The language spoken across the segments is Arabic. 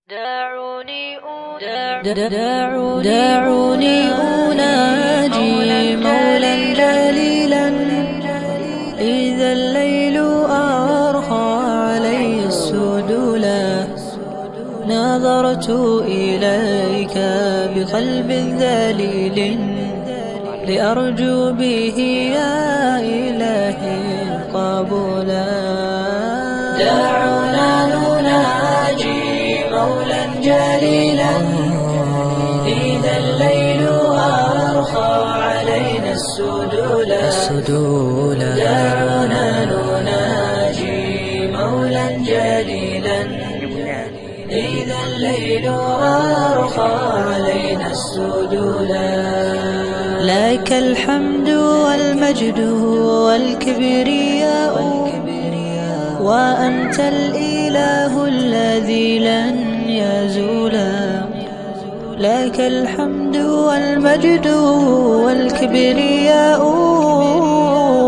دعوني أناجي مولا جليلا إذا الليل أرخى علي السدولا نظرت إليك بقلب ذليل لأرجو به يا إلهي القبولا. دعونا نناجي مولا جليلا إذا الليل أرخى علينا السدولا دعونا نناجي مولا جليلا إذا الليل أرخى علينا السدولا. لك الحمد والمجد والكبرياء وأنت الإله الذي لن يزولا. لك الحمد والمجد والكبرياء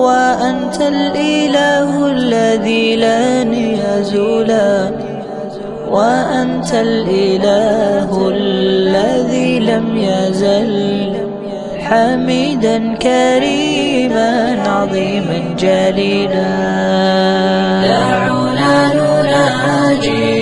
وأنت الإله الذي لن يزولا. وأنت الإله الذي لم يزل حميدا كريما عظيما جليلا. دعونا نناجي